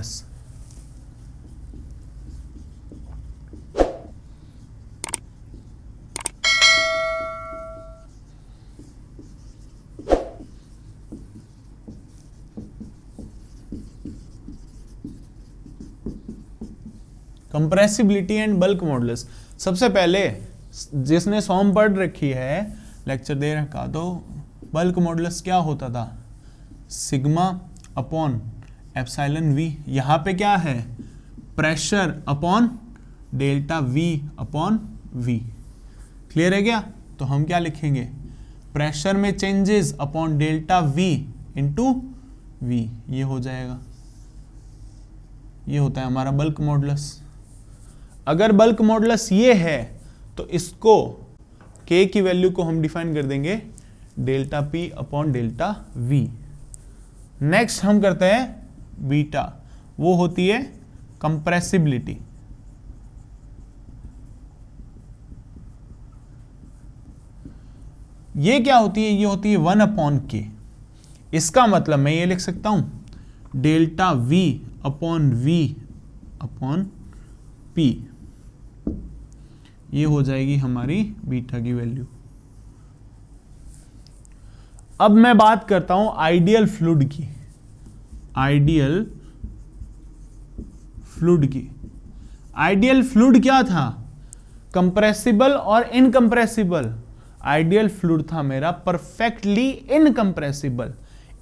Modulus. Compressibility and bulk modulus. सबसे पहले जिसने सॉम पढ़ रखी है, लेक्चर दे रखा, तो बल्क मॉडुलस क्या होता था, सिग्मा अपॉन एप्सिलॉन वी। यहां पे क्या है, pressure upon delta V upon V. Clear है क्या? तो हम क्या लिखेंगे, प्रेशर में changes upon delta V into V, ये हो जाएगा। ये होता है हमारा बल्क मॉडुलस। अगर बल्क मॉडुलस ये है तो इसको K की वैल्यू को हम डिफाइन कर देंगे delta P upon delta V। Next हम करते हैं बीटा, वो होती है कंप्रेसिबिलिटी। ये क्या होती है, ये होती है 1 अपॉन K। इसका मतलब मैं ये लिख सकता हूं delta V upon V upon P, ये हो जाएगी हमारी बीटा की वैल्यू। अब मैं बात करता हूं आइडियल फ्लूइड की। आइडियल फ्लूइड की, आइडियल फ्लूइड क्या था, कंप्रेसिबल और इनकंप्रेसिबल। आइडियल फ्लूइड था मेरा परफेक्टली इनकंप्रेसिबल।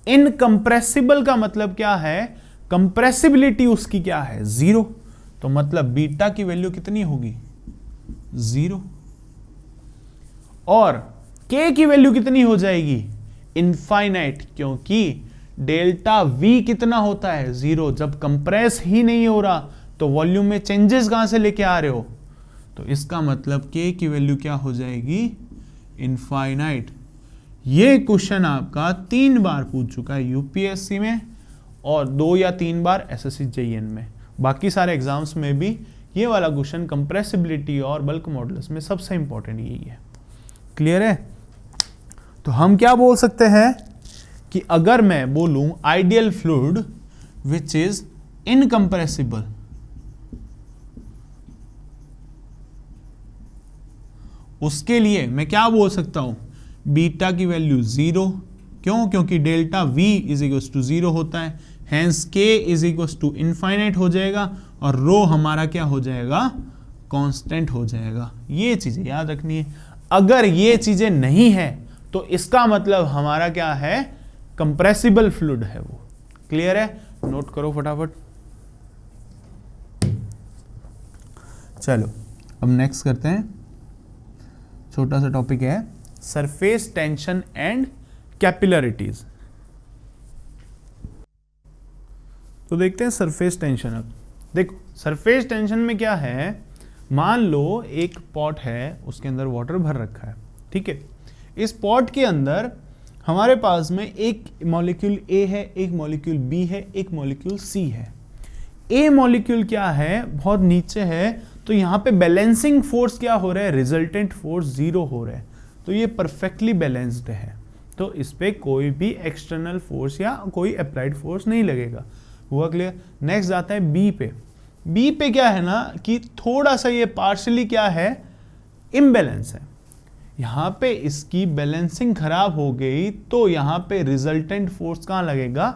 इनकंप्रेसिबल का मतलब क्या है, कंप्रेसिबिलिटी उसकी क्या है, 0। तो मतलब बीटा की वैल्यू कितनी होगी, 0। और K की वैल्यू कितनी हो जाएगी, इनफाइनाइट, क्योंकि डेल्टा V कितना होता है, 0। जब कंप्रेस ही नहीं हो रहा तो वॉल्यूम में चेंजेस कहां से लेके आ रहे हो, तो इसका मतलब K की वैल्यू क्या हो जाएगी, इनफाइनाइट। ये क्वेश्चन आपका 3 बार पूछ चुका है यूपीएससी में और 2 या 3 बार एसएससी जेईएन में। बाकी सारे एग्जाम्स में भी ये वाला क्वेश्चन कंप्रेसिबिलिटी और बल्क मॉडुलस में सबसे इंपॉर्टेंट यही है। क्लियर है? तो हम क्या बोल सकते हैं कि अगर मैं बोलूं ideal fluid which is incompressible, उसके लिए मैं क्या बोल सकता हूं, बीटा की वैल्यू 0। क्यों? क्योंकि delta V is equal to 0 होता है, hence K is equal to infinite हो जाएगा और रो हमारा क्या हो जाएगा, कांस्टेंट हो जाएगा। ये चीजें याद रखनी है। अगर ये चीजें नहीं है तो इसका मतलब हमारा क्या है, कंप्रेसिबल फ्लूइड है वो। क्लियर है? नोट करो फटाफट। चलो अब नेक्स्ट करते हैं, छोटा सा टॉपिक है सरफेस टेंशन एंड कैपिलरिटीज। तो देखते हैं सरफेस टेंशन। अब देखो सरफेस टेंशन में क्या है, मान लो एक पॉट है, उसके अंदर वाटर भर रखा है, ठीक है। इस पॉट के अंदर हमारे पास में एक मॉलिक्यूल A है, एक मॉलिक्यूल B है, एक मॉलिक्यूल C है। A मॉलिक्यूल क्या है, बहुत नीचे है, तो यहाँ पे बैलेंसिंग फोर्स क्या हो रहा है, रिजल्टेंट फोर्स 0 हो रहा है। तो ये परफेक्टली बैलेंस्ड है, तो इस पे कोई भी एक्सटर्नल फोर्स या कोई अप्लाइड फोर्स नहीं लगेगा। हुआ क्लियर? नेक्स्ट आता है बी पे। बी पे क्या है ना कि थोड़ा सा ये पार्शियली क्या है, इम्बैलेंस है। यहां पे इसकी बैलेंसिंग खराब हो गई तो यहां पे रिजल्टेंट फोर्स कहां लगेगा,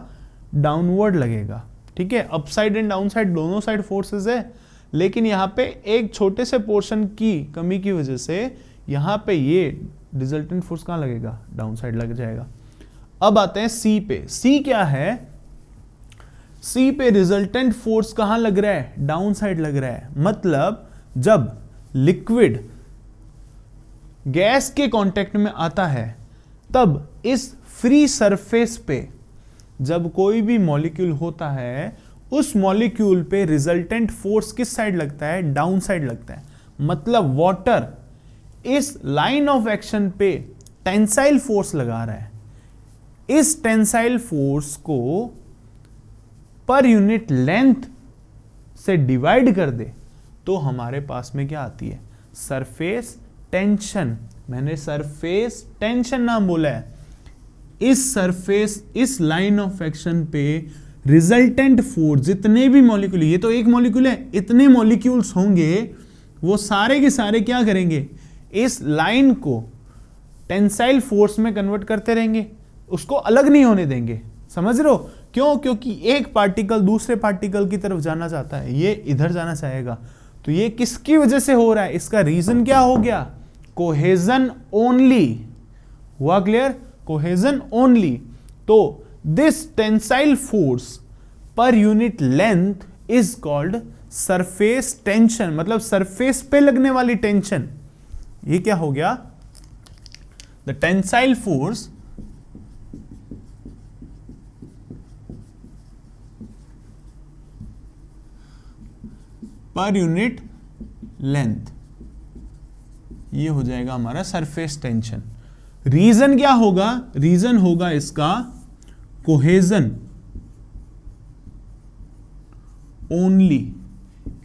डाउनवर्ड लगेगा। ठीक है, अपसाइड एंड डाउन साइड दोनों साइड फोर्सेस है, लेकिन यहां पे एक छोटे से पोर्शन की कमी की वजह से यहां पे ये रिजल्टेंट फोर्स कहां लगेगा, डाउन साइड लग जाएगा। अब आते हैं सी पे। सी क्या है, सी पे रिजल्टेंट फोर्स कहां लग रहा है, डाउन साइड लग रहा है। मतलब जब लिक्विड गैस के कांटेक्ट में आता है तब इस फ्री सरफेस पे जब कोई भी मॉलिक्यूल होता है उस मॉलिक्यूल पे रिजल्टेंट फोर्स किस साइड लगता है, डाउन साइड लगता है। मतलब वाटर इस लाइन ऑफ एक्शन पे टेंसाइल फोर्स लगा रहा है। इस टेंसाइल फोर्स को पर यूनिट लेंथ से डिवाइड कर दे तो हमारे पास में क्या आती है, सरफेस टेंशन। मैंने सरफेस टेंशन नाम बोला है। इस सरफेस, इस लाइन ऑफ एक्शन पे रिजल्टेंट फोर्स, जितने भी मॉलिक्यूल, ये तो एक मॉलिक्यूल है, इतने मॉलिक्यूल्स होंगे, वो सारे के सारे क्या करेंगे, इस लाइन को टेंसाइल फोर्स में कन्वर्ट करते रहेंगे, उसको अलग नहीं होने देंगे। समझ रहे हो क्यों? क्योंकि एक पार्टिकल दूसरे पार्टिकल की तरफ जाना चाहता है, ये इधर जाना चाहेगा, तो ये किसकी वजह से हो रहा है, इसका रीजन क्या हो गया, कोहेजन ओनली। हुआ क्लियर? Cohesion only. तो this tensile force per unit length is called surface tension, मतलब सरफेस पे लगने वाली टेंशन। ये क्या हो गया, the tensile force per unit length, ये हो जाएगा हमारा सरफेस टेंशन। रीजन क्या होगा, रीजन होगा इसका कोहेजन ओनली।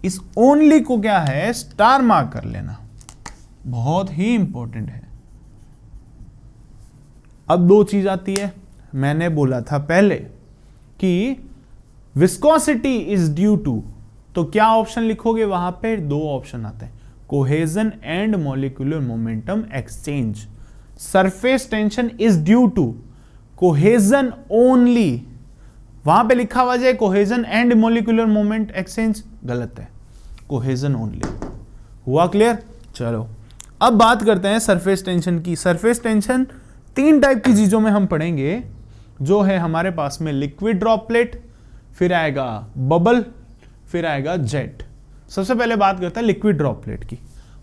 इस ओनली को क्या है, स्टार मार्क कर लेना, बहुत ही इंपॉर्टेंट है। अब दो चीज आती है, मैंने बोला था पहले कि विस्कोसिटी इज ड्यू टू, तो क्या ऑप्शन लिखोगे, वहां पे दो ऑप्शन आते हैं, cohesion and molecular momentum exchange. Surface tension is due to cohesion only, वहां पे लिखा हुआ जाए cohesion and molecular moment exchange, गलत है, कोहेजन ओनली। हुआ क्लियर? चलो अब बात करते हैं सरफेस टेंशन की। सरफेस टेंशन तीन टाइप की चीजों में हम पढ़ेंगे, जो है हमारे पास में लिक्विड ड्रॉपलेट, फिर आएगा बबल, फिर आएगा जेट। सबसे पहले बात करते हैं लिक्विड ड्रॉपलेट की।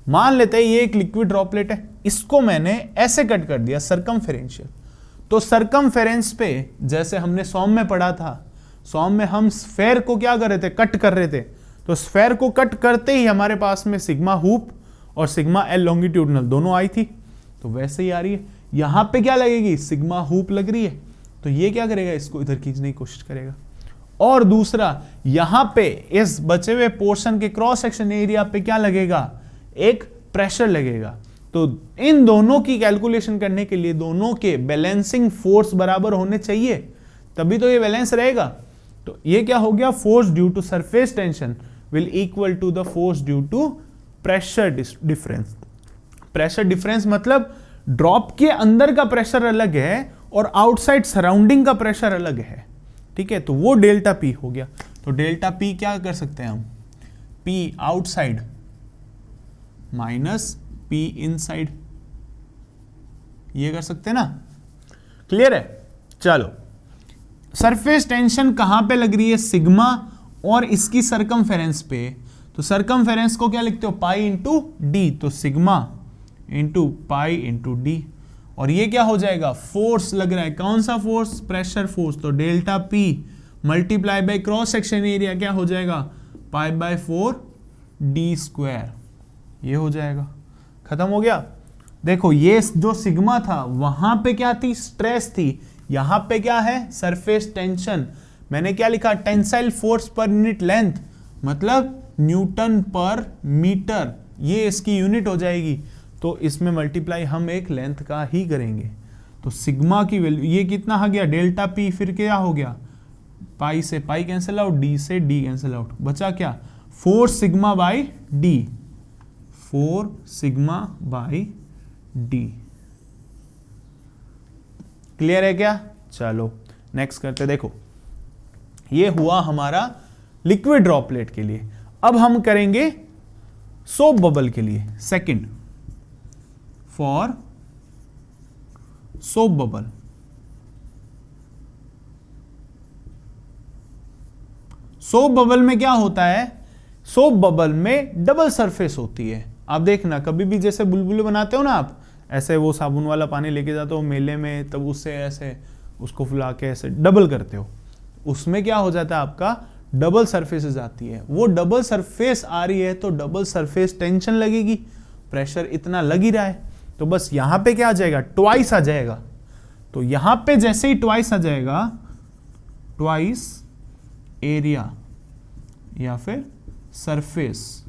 मान लेते हैं ये एक लिक्विड ड्रॉपलेट है, इसको मैंने ऐसे कट कर दिया सर्कमफेरेंशियल। तो सर्कमफेरेंस पे, जैसे हमने सॉम में पढ़ा था, सॉम में हम स्फेयर को क्या कर रहे थे, कट कर रहे थे, तो स्फेयर को कट करते ही हमारे पास में सिग्मा हुप और सिग्मा एल लॉन्गिट्यूडनल दोनों आई थी, तो वैसे ही आ रही है। यहां पे क्या लगेगी, सिग्मा हुप लग रही है, तो ये क्या करेगा, इसको इधर खींचने की कोशिश करेगा। और दूसरा, यहां पे इस बचे हुए पोर्शन के क्रॉस सेक्शन एरिया पे क्या लगेगा, एक प्रेशर लगेगा। तो इन दोनों की कैलकुलेशन करने के लिए दोनों के बैलेंसिंग फोर्स बराबर होने चाहिए, तभी तो ये बैलेंस रहेगा। तो ये क्या हो गया, force due to surface tension will equal to the force due to pressure difference. Pressure difference मतलब ड्रॉप के अंदर का प्रेशर अलग है और आउटसाइड सराउंडिंग का प्रेशर अलग है, ठीक है, तो वो डेल्टा पी हो गया। तो डेल्टा पी क्या कर सकते हैं हम, P outside minus P inside, ये कर सकते हैं ना, क्लियर है। चलो सरफेस टेंशन कहां पे लग रही है, सिग्मा और इसकी सरकमफेरेंस पे, तो सरकमफेरेंस को क्या लिखते हो, पाई इंटू डी, तो sigma into pi into D, और ये क्या हो जाएगा, फोर्स लग रहा है, कौन सा फोर्स, प्रेशर फोर्स, तो delta P multiply by cross section area क्या हो जाएगा, पाई बाय 4 डी स्क्वायर, ये हो जाएगा, खत्म हो गया। देखो ये जो सिग्मा था वहां पे क्या थी, स्ट्रेस थी, यहां पे क्या है, सरफेस टेंशन। मैंने क्या लिखा, tensile force per unit length, मतलब न्यूटन पर मीटर, ये इसकी यूनिट हो जाएगी, तो इसमें मल्टीप्लाई हम एक लेंथ का ही करेंगे। तो सिग्मा की वैल्यू ये कितना आ गया, डेल्टा पी, फिर क्या हो गया, पाई से पाई कैंसिल आउट, डी से डी कैंसिल आउट, बचा क्या, 4 sigma by D, 4 sigma by D. Clear है क्या? चलो नेक्स्ट करते, देखो ये हुआ हमारा लिक्विड ड्रॉपलेट के लिए। अब हम करेंगे सोप बबल के लिए, second for soap bubble. Soap bubble में क्या होता है, सोप बबल में डबल सरफेस होती है। आप देखना कभी भी जैसे बुलबुले बनाते हो ना आप, ऐसे वो साबुन वाला पानी लेके जाते हो मेले में, तब उससे ऐसे उसको फुला के ऐसे डबल करते हो, उसमें क्या हो जाता है, आपका डबल सरफेसेस आती है। वो डबल सरफेस आ रही है तो डबल सरफेस टेंशन लगेगी, प्रेशर इतना लग ही रहा है, तो बस यहां पे क्या आ जाएगा, ट्वाइस आ जाएगा। तो यहां पे जैसे ही ट्वाइस आ जाएगा, ट्वाइस एरिया या फिर सरफेस,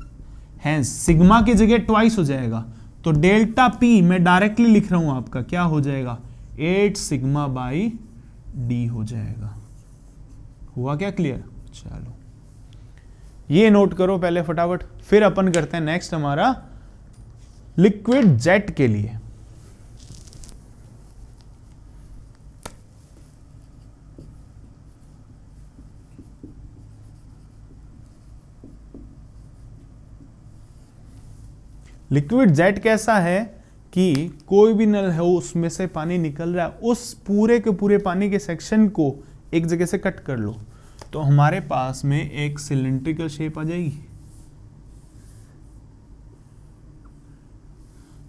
हैंस सिग्मा की जगह ट्वाइस हो जाएगा, तो डेल्टा पी मैं डायरेक्टली लिख रहा हूं आपका, क्या हो जाएगा, 8 सिग्मा बाई डी हो जाएगा। हुआ क्या क्लियर? चलो ये नोट करो पहले फटाफट, फिर अपन करते हैं नेक्स्ट हमारा लिक्विड जेट के लिए। लिक्विड जेट कैसा है कि कोई भी नल है उसमें से पानी निकल रहा है, उस पूरे के पूरे पानी के सेक्शन को एक जगह से कट कर लो तो हमारे पास में एक सिलिंड्रिकल शेप आ जाएगी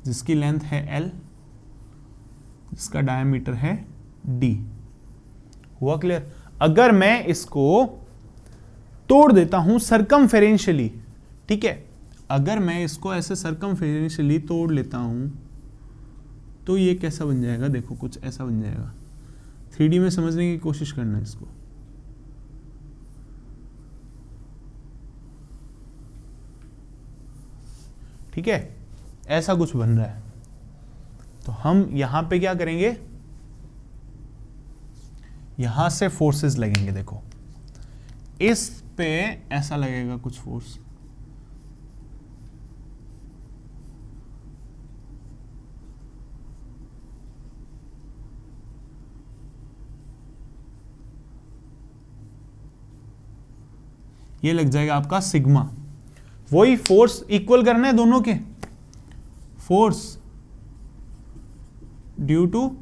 जिसकी लेंथ है L, जिसका डायमीटर है D। हुआ क्लियर? अगर मैं इसको तोड़ देता हूं सर्कमफेरेंशियली, ठीक है, अगर मैं इसको ऐसे सर्कमफेरेंशियली तोड़ लेता हूं तो ये कैसा बन जाएगा? देखो कुछ ऐसा बन जाएगा। 3D में समझने की कोशिश करना इसको। ठीक है, ऐसा कुछ बन रहा है। तो हम यहां पे क्या करेंगे, यहां से फोर्सेस लगेंगे। देखो इस पे ऐसा लगेगा कुछ फोर्स, ये लग जाएगा आपका सिग्मा। वही फोर्स इक्वल करना है दोनों के, force due to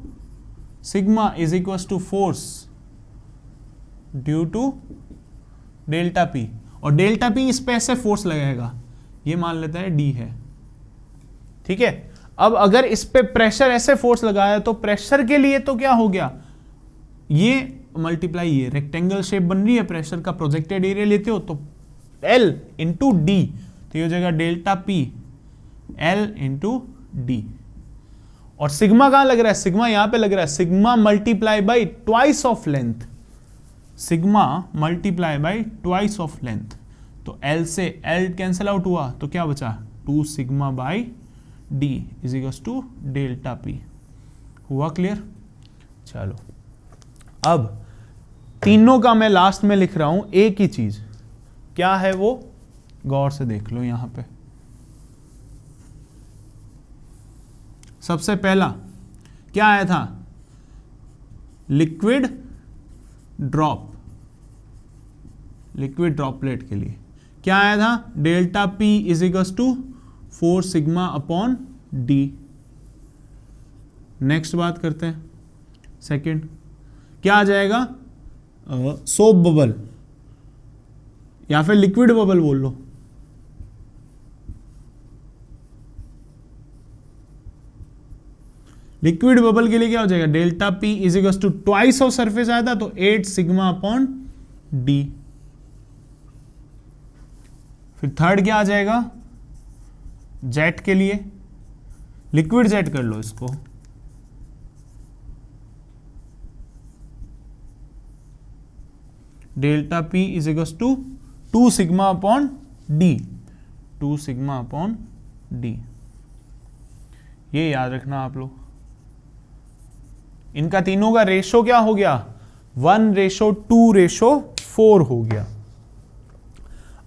sigma is equal to force due to delta P, और डेल्टा पी इस पे ऐसे फोर्स लगाएगा, ये मान लेता है डी है। ठीक है, अब अगर इस पे प्रेशर ऐसे फोर्स लगाया तो प्रेशर के लिए तो क्या हो गया, ये मल्टीप्लाई, ये रेक्टेंगल शेप बन रही है, प्रेशर का प्रोजेक्टेड एरिया लेते हो तो L इंटू डी, तो ये हो जाएगा delta P L into D. और सिग्मा कहां लग रहा है? सिग्मा यहां पे लग रहा है, sigma multiply by twice of length, sigma multiply by twice of length. तो L से L कैंसिल आउट हुआ तो क्या बचा? 2 sigma by D is equal to delta P. हुआ क्लियर? चलो अब तीनों का मैं लास्ट में लिख रहा हूं एक ही चीज, क्या है वो गौर से देख लो। यहां पे सबसे पहला क्या आया था? लिक्विड ड्रॉप, लिक्विड ड्रॉपलेट के लिए क्या आया था? Delta P is equal to 4 sigma upon D. Next बात करते हैं, सेकंड क्या आ जाएगा? सोप बबल या फिर लिक्विड बबल बोल लो। लिक्विड बबल के लिए क्या हो जाएगा? Delta P is equal to twice of surface आया था तो 8 सिग्मा अपॉन डी। फिर थर्ड क्या आ जाएगा? जेट के लिए, लिक्विड जेट कर लो इसको, delta P is equal to 2 sigma upon D, 2 sigma upon D. ये याद रखना आप लोग। इनका तीनों का रेशो क्या हो गया? 1:2:4 हो गया।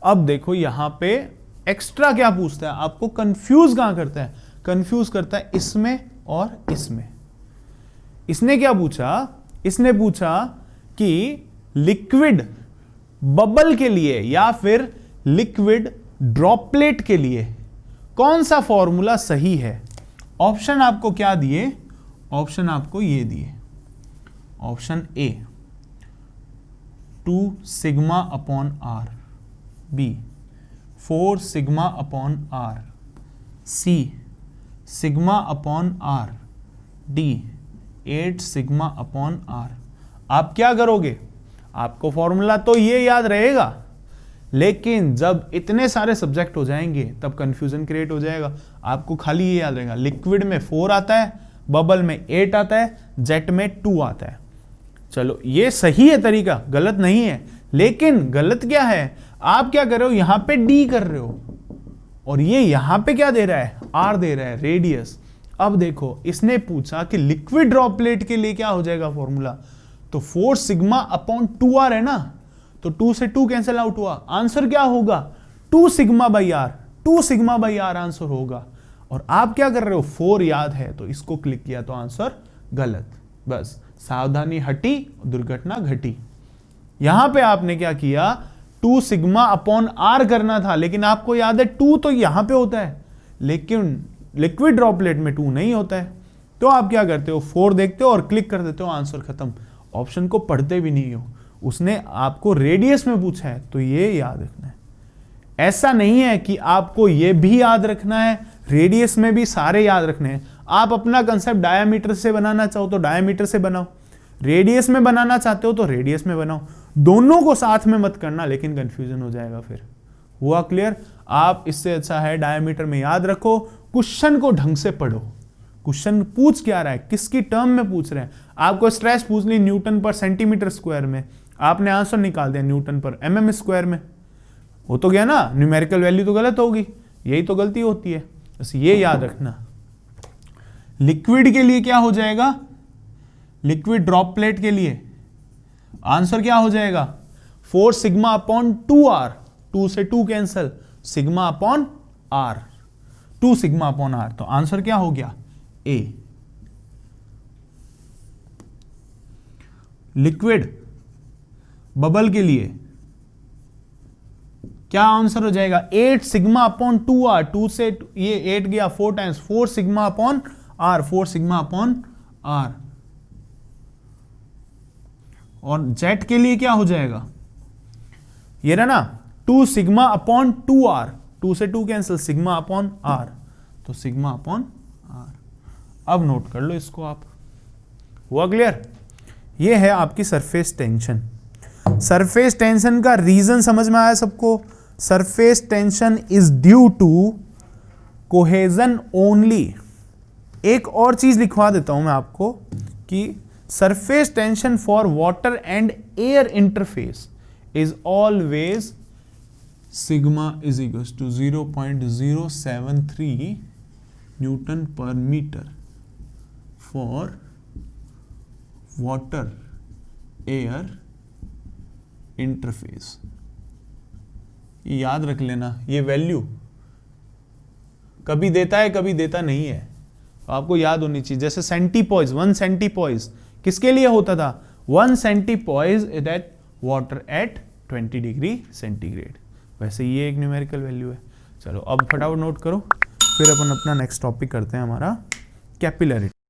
अब देखो यहां पे एक्स्ट्रा क्या पूछता है, आपको कंफ्यूज कहां करता है? कंफ्यूज करता है इसमें और इसमें। इसने क्या पूछा? इसने पूछा कि लिक्विड बबल के लिए या फिर लिक्विड ड्रॉपलेट के लिए कौन सा फॉर्मूला सही है। ऑप्शन आपको क्या दिए? ऑप्शन आपको ये दिए, option A 2 sigma upon R, B 4 sigma upon R, C sigma upon R, D 8 sigma upon R. आप क्या करोगे? आपको फॉर्मूला तो ये याद रहेगा, लेकिन जब इतने सारे सब्जेक्ट हो जाएंगे तब कंफ्यूजन क्रिएट हो जाएगा। आपको खाली ये याद रहेगा, लिक्विड में 4 आता है, बबल में 8 आता है, जेट में 2 आता है। चलो ये सही है तरीका, गलत नहीं है, लेकिन गलत क्या है? आप क्या कर रहे हो? यहां पे डी कर रहे हो और ये यहां पे क्या दे रहा है? आर दे रहा है, रेडियस। अब देखो इसने पूछा कि लिक्विड ड्रॉपलेट के लिए क्या हो जाएगा फॉर्मूला, तो 4 सिग्मा अपॉन 2 आर है ना, तो 2 से 2 कैंसिल आउट हुआ, आंसर क्या होगा 2 sigma by R, 2 sigma by R answer होगा। और आप क्या कर रहे हो, 4 याद है तो इसको क्लिक किया तो आंसर गलत। बस सावधानी हटी, दुर्घटना घटी। यहां पे आपने क्या किया, 2 सिग्मा अपॉन आर करना था, लेकिन आपको याद है 2 तो यहां पे होता है, लेकिन लिक्विड ड्रॉपलेट में 2 नहीं होता है। तो आप क्या करते हो, 4 देखते हो और क्लिक कर देते हो, आंसर खत्म। ऑप्शन को पढ़ते भी नहीं हो, उसने आपको रेडियस में पूछा है तो ये याद रखना है। ऐसा नहीं है कि आपको ये भी याद रखना है, रेडियस में भी सारे याद रखने हैं। आप अपना कंसेप्ट डायामीटर से बनाना चाहो तो डायामीटर से बनाओ, रेडियस में बनाना चाहते हो तो रेडियस में बनाओ, दोनों को साथ में मत करना, लेकिन कंफ्यूजन हो जाएगा फिर। हुआ क्लियर? आप इससे अच्छा है डायामीटर में याद रखो, क्वेश्चन को ढंग से पढ़ो। क्वेश्चन पूछ क्या रहा है, किसकी टर्म में पूछ रहे हैं। आपको स्ट्रेस पूछ ली न्यूटन पर सेंटीमीटर स्क्वायर में, आपने आंसर निकाल दिया न्यूटन पर mm स्क्वायर में, हो तो गया ना, न्यूमेरिकल वैल्यू तो गलत होगी, यही तो गलती होती है। बस ये याद रखना। लिक्विड के लिए क्या हो जाएगा, लिक्विड ड्रॉपलेट के लिए आंसर क्या हो जाएगा, 4 सिग्मा अपॉन 2r, 2 से 2 cancel, sigma upon r, 2 sigma upon r, तो आंसर क्या हो गया A। लिक्विड बबल के लिए क्या आंसर हो जाएगा, 8 सिग्मा अपॉन 2r, 2 से ये 8 गया 4 times, 4 sigma upon r, 4 sigma upon r। और जेट के लिए क्या हो जाएगा, ये रहा ना 2 सिग्मा अपॉन 2r, 2 से 2 कैंसिल, सिग्मा अपॉन r, तो सिग्मा अपॉन r। अब नोट कर लो इसको आप। हुआ क्लियर? ये है आपकी सरफेस टेंशन। सरफेस टेंशन का रीजन समझ में आया सबको? Surface tension is due to cohesion only. एक और चीज लिखवा देता हूं मैं आपको कि surface tension for water and air interface is always sigma is equal to 0.073 newton per metre for water air interface. याद रख लेना, ये वैल्यू कभी देता है कभी देता नहीं है, तो आपको याद होनी चाहिए। जैसे सेंटीपॉइज, 1 सेंटीपॉइज किसके लिए होता था, 1 centipoise is at water at 20 degree centigrade. वैसे ये एक न्यूमेरिकल वैल्यू है। चलो अब फटाफट नोट करो, फिर अपन अपना नेक्स्ट टॉपिक करते हैं हमारा कैपिलरिटी।